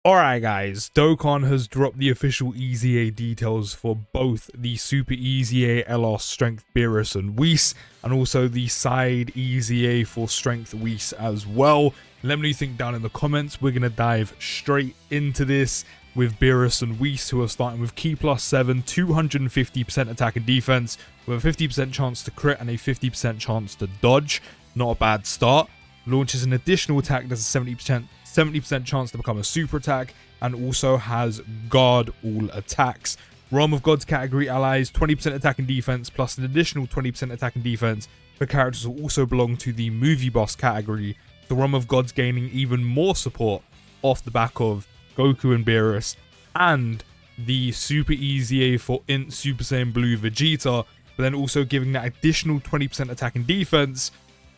Alright guys, Dokkan has dropped the official EZA details for both the Super EZA LR Strength Beerus and Whis, and also the side EZA for Strength Whis as well. Let me know what you think down in the comments. We're going to dive straight into this with Beerus and Whis, who are starting with Key Plus 7, 250% attack and defense, with a 50% chance to crit and a 50% chance to dodge. Not a bad start. Launches an additional attack that's a 70% chance to become a super attack, and also has guard all attacks. Realm of Gods category allies 20% attack and defense plus an additional 20% attack and defense for characters who also belong to the movie boss category. The Realm of Gods gaining even more support off the back of Goku and Beerus, and the Super EZA for Int Super Saiyan Blue Vegeta, but then also giving that additional 20% attack and defense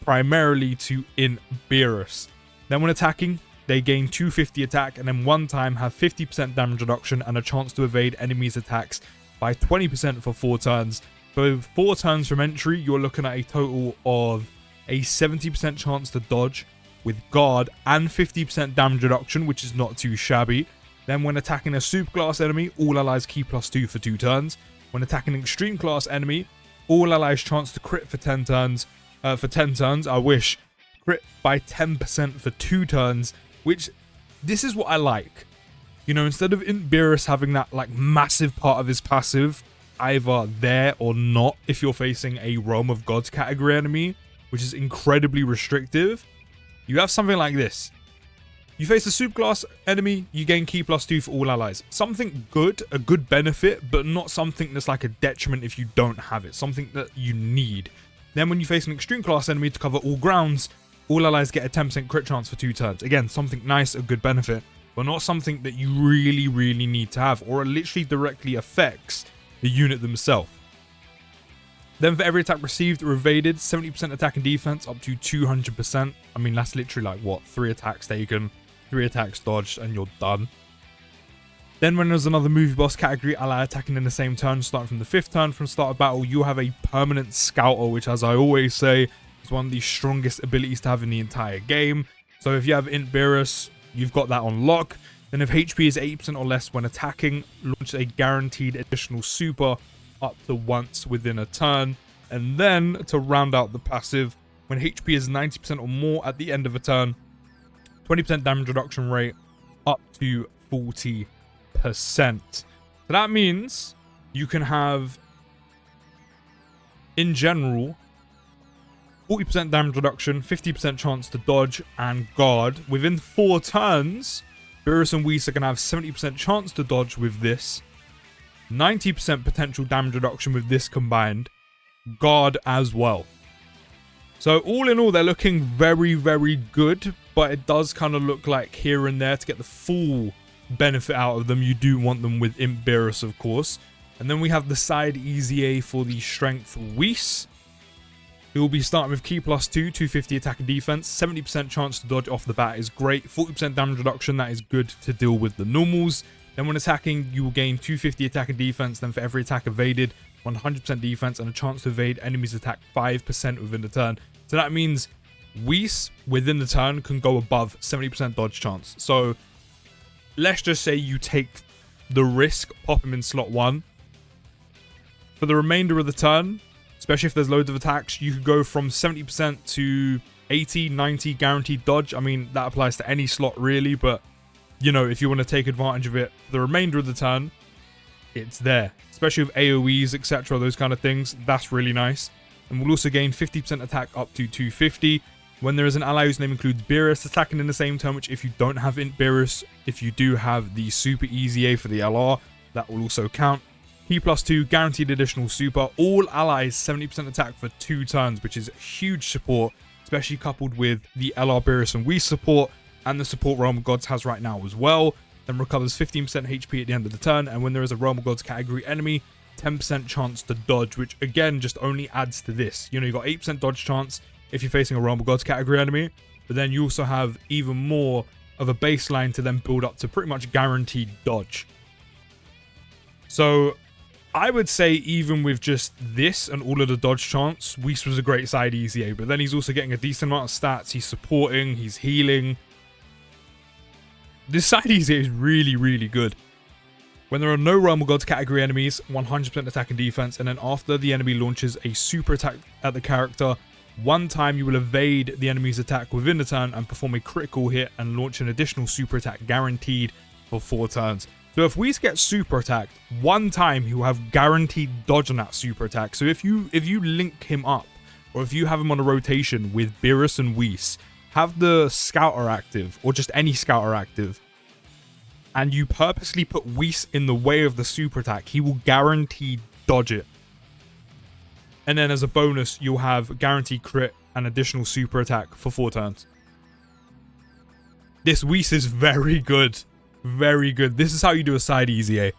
primarily to Int Beerus. Then when attacking, they gain 250 attack and then one time have 50% damage reduction and a chance to evade enemies' attacks by 20% for 4 turns. For 4 turns from entry, you're looking at a total of a 70% chance to dodge with guard and 50% damage reduction, which is not too shabby. Then when attacking a super class enemy, all allies key +2 for 2 turns. When attacking an extreme class enemy, all allies chance to crit for 10 turns. I wish. Crit by 10% for 2 turns. Which, this is what I like. You know, instead of Int Beerus having that like massive part of his passive either there or not, if you're facing a Realm of Gods category enemy, which is incredibly restrictive, you have something like this. You face a superclass enemy, you gain Key +2 for all allies. Something good, a good benefit, but not something that's like a detriment if you don't have it. Something that you need. Then when you face an extreme class enemy to cover all grounds, all allies get a 10% crit chance for 2 turns. Again, something nice, a good benefit, but not something that you really need to have, or it literally directly affects the unit themselves. Then for every attack received or evaded, 70% attack and defense up to 200%. I mean, that's literally like, what, 3 attacks taken, 3 attacks dodged, and you're done. Then when there's another movie boss category ally attacking in the same turn, starting from the 5th turn from start of battle, you have a permanent scouter, which, as I always say, is one of the strongest abilities to have in the entire game. So if you have Int Beerus, you've got that on lock. Then if HP is 80% or less when attacking, launch a guaranteed additional super up to once within a turn. And then to round out the passive, when HP is 90% or more at the end of a turn, 20% damage reduction rate up to 40%. So that means you can have, in general, 40% damage reduction, 50% chance to dodge and guard. Within 4 turns, Beerus and Whis are going to have 70% chance to dodge with this, 90% potential damage reduction with this combined, guard as well. So all in all, they're looking very good, but it does kind of look like here and there to get the full benefit out of them, you do want them with Int Beerus, of course. And then we have the side EZA for the Strength Whis. He will be starting with Key +2, 250 attack and defense, 70% chance to dodge off the bat is great, 40% damage reduction, that is good to deal with the normals. Then when attacking, you will gain 250 attack and defense, then for every attack evaded, 100% defense, and a chance to evade enemies' attack 5% within the turn. So that means Whis, within the turn, can go above 70% dodge chance. So let's just say you take the risk, pop him in slot 1. For the remainder of the turn, especially if there's loads of attacks, you could go from 70% to 80, 90 guaranteed dodge. I mean, that applies to any slot really, but, you know, if you want to take advantage of it for the remainder of the turn, it's there. Especially with AoEs, etc., those kind of things, that's really nice. And we'll also gain 50% attack up to 250. When there is an ally whose name includes Beerus attacking in the same turn, which if you don't have Int Beerus, if you do have the Super EZA for the LR, that will also count. Key +2, guaranteed additional super, all allies 70% attack for 2 turns, which is huge support, especially coupled with the LR Beerus and Whis support, and the support Realm of Gods has right now as well. Then recovers 15% HP at the end of the turn, and when there is a Realm of Gods category enemy, 10% chance to dodge, which again just only adds to this. You know, you got 8% dodge chance if you're facing a Realm of Gods category enemy, but then you also have even more of a baseline to then build up to pretty much guaranteed dodge. So I would say even with just this and all of the dodge chance, Whis was a great side EZA, but then he's also getting a decent amount of stats. He's supporting, he's healing. This side EZA is really, really good. When there are no Realm of Gods category enemies, 100% attack and defense, and then after the enemy launches a super attack at the character, one time you will evade the enemy's attack within the turn and perform a critical hit and launch an additional super attack guaranteed for 4 turns. So if Whis gets super attacked, one time he will have guaranteed dodge on that super attack. So if you link him up, or if you have him on a rotation with Beerus and Whis, have the Scouter active, or just any Scouter active, and you purposely put Whis in the way of the super attack, he will guarantee dodge it. And then as a bonus, you'll have guaranteed crit and additional super attack for 4 turns. This Whis is very good. Very good. This is how you do a side EZA.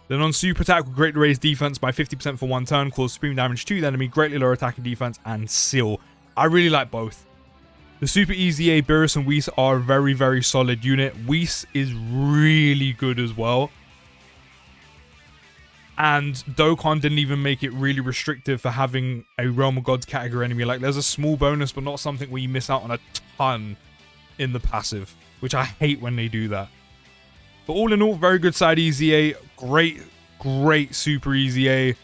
Then on super attack, will greatly raise defense by 50% for 1 turn, cause supreme damage to the enemy, greatly lower attack and defense, and seal. I really like both. The super EZA, Beerus and Whis are a very, very solid unit. Whis is really good as well. And Dokkan didn't even make it really restrictive for having a Realm of Gods category enemy. Like, there's a small bonus, but not something where you miss out on a ton in the passive, which I hate when they do that. But all in all, very good side EZA. Great, great super EZA.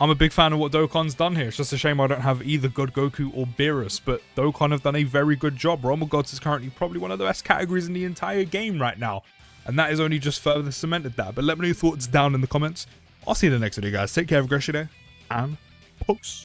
I'm a big fan of what Dokkan's done here. It's just a shame I don't have either God Goku or Beerus, but Dokkan have done a very good job. Realm of Gods is currently probably one of the best categories in the entire game right now. And that is only just further cemented that. But let me know your thoughts down in the comments. I'll see you in the next video, guys. Take care, have a great day, and peace.